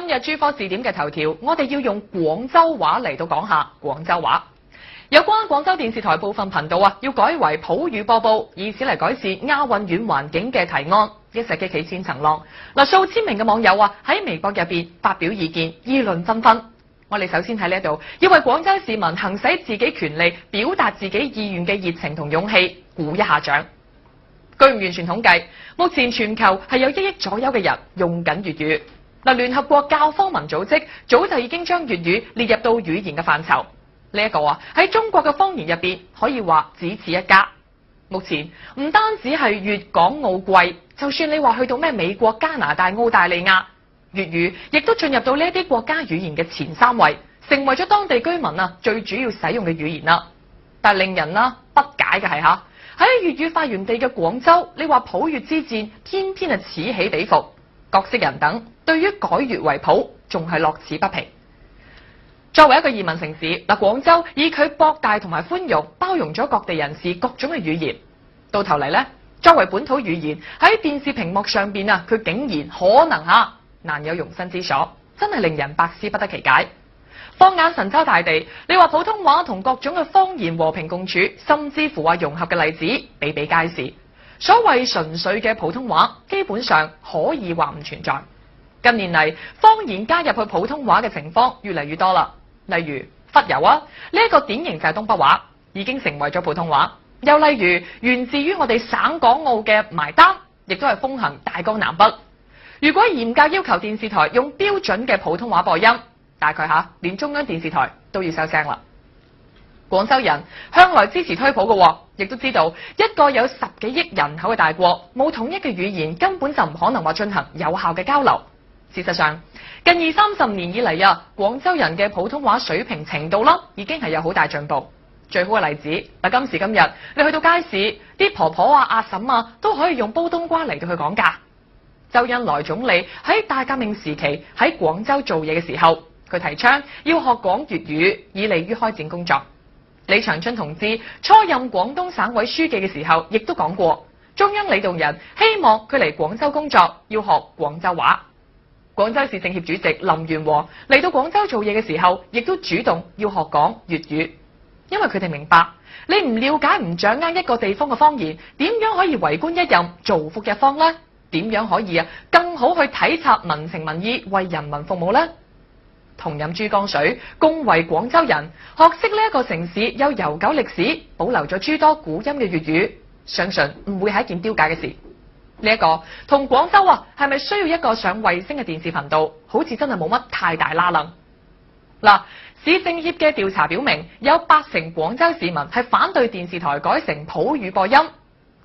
今日珠科字典嘅頭條，我哋要用廣州話嚟到講下廣州話。有關廣州電視台部分頻道要改為普語播報，以此嚟改善亞運軟環境嘅提案，一石激起千層浪。數千名嘅網友喺微博入邊發表意見，議論紛紛。我哋首先喺呢度要為廣州市民行使自己權利、表達自己意願嘅熱情同勇氣，鼓一下掌。據唔完全統計，目前全球係有1億左右嘅人用緊粵語。聯合國教科文組織早就已經將粵語列入到語言嘅範疇。呢一個喺中國嘅方言入邊可以話只此一家。目前唔單止係粵港澳貴，就算你話去到咩美國、加拿大、澳大利亞，粵語亦都進入到呢一啲國家語言嘅前3位，成為咗當地居民最主要使用嘅語言啦。但令人不解嘅係喺粵語發源地嘅廣州，你話普粵之戰偏偏此起彼伏，各色人等對於改粵為普仲係樂此不疲。作為一個移民城市，廣州以佢博大同埋寬容，包容咗各地人士各種嘅語言。到頭嚟呢，作為本土語言喺電視屏幕上邊佢竟然可能難有容身之所，真係令人百思不得其解。放眼神州大地，你話普通話同各種嘅方言和平共處，甚至乎融合嘅例子比比皆是。所謂純粹嘅普通話，基本上可以話唔存在。近年嚟，方言加入去普通話嘅情況越嚟越多啦。例如忽悠呢一個典型就係東北話，已經成為咗普通話。又例如源自於我哋省港澳嘅埋單，亦都係風行大江南北。如果嚴格要求電視台用標準嘅普通話播音，大概連中央電視台都要收聲啦。廣州人向來支持推普嘅，亦都知道一個有10幾億人口嘅大國，冇統一嘅語言，根本就唔可能話進行有效嘅交流。事實上，近20-30年以嚟廣州人嘅普通話水平程度已經係有好大進步。最好嘅例子今時今日，你去到街市，啲婆婆阿嬸都可以用煲冬瓜嚟到去講價。周恩來總理喺大革命時期喺廣州做嘢嘅時候，佢提倡要學講粵語，以利於開展工作。李長春同志初任廣東省委書記嘅時候，亦都講過，中央領導人希望佢嚟廣州工作要學廣州話。廣州市政協主席林元和嚟到廣州做嘢嘅時候，亦都主動要學講粵語，因為佢哋明白，你唔了解、唔掌握一個地方嘅方言，點樣可以為官一任、造福一方呢？點樣可以更好去體察民情民意，為人民服務呢？同飲珠江水，共為廣州人，學識呢一個城市有悠久歷史，保留咗諸多古音嘅粵語，相信唔會係一件丟架嘅事。呢一個同廣州係咪需要一個上衛星嘅電視頻道，好似真係冇乜太大拉楞。市政協嘅調查表明，有80%廣州市民係反對電視台改成普語播音。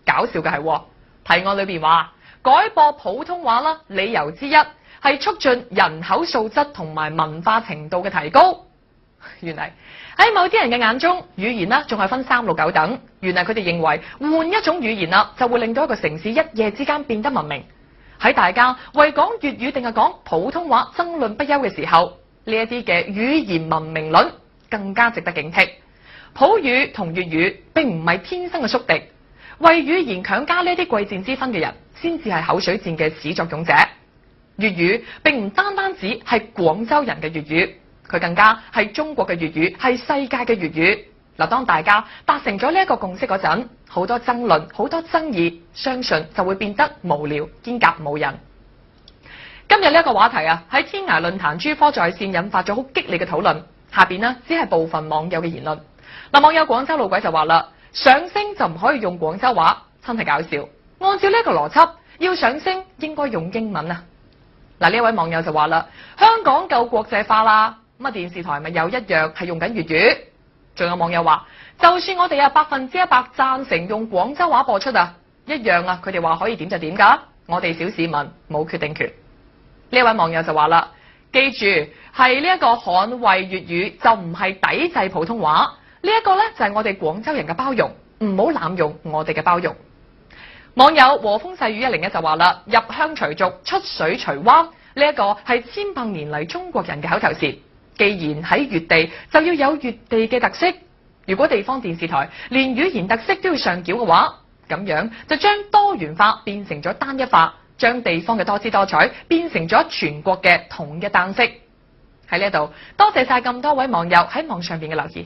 搞笑嘅係，提案裏邊話改播普通話理由之一係促進人口素質同埋文化程度嘅提高。原來喺某啲人嘅眼中，語言仲係分3、6、9等。原來佢哋認為換一種語言就會令到一個城市一夜之間變得文明。喺大家為講粵語定係講普通話爭論不休嘅時候，呢一啲嘅語言文明論更加值得警惕。普語同粵語並唔係天生嘅宿敵，為語言強加呢啲貴賤之分嘅人，先至係口水戰嘅始作俑者。粵語並唔單單只係廣州人嘅粵語，佢更加係中國嘅粵語，係世界嘅粵語。當大家達成咗呢一個共識嗰陣，好多爭論、好多爭議，相信就會變得無聊兼夾冇癮。今日呢一個話題喺天涯論壇珠科在線引發咗好激烈嘅討論。下邊只係部分網友嘅言論。網友廣州老鬼就話啦，上升就唔可以用廣州話，真係搞笑。按照呢一個邏輯，要上升應該用英文啊。呢位網友就話啦，香港夠國際化啦，電視台咪又一樣係用緊粵語。仲有網友話，就算我哋100%贊成用廣州話播出一樣佢哋話可以點就點㗎，我哋小市民冇決定權。呢位網友就話啦，記住係呢一個捍衛粵語，就唔係抵制普通話。呢一個就係我哋廣州人嘅包容，唔好濫用我哋嘅包容。網友和風細雨101就話啦，入鄉隨俗，出水隨灣，呢一個係千百年嚟中國人嘅口頭禪。既然喺粵地，就要有粵地嘅特色。如果地方電視台連語言特色都要上繳嘅話，咁樣就將多元化變成咗單一化，將地方嘅多姿多彩變成咗全國嘅統一單色。喺呢度，多謝晒咁多位網友喺網上邊嘅留言。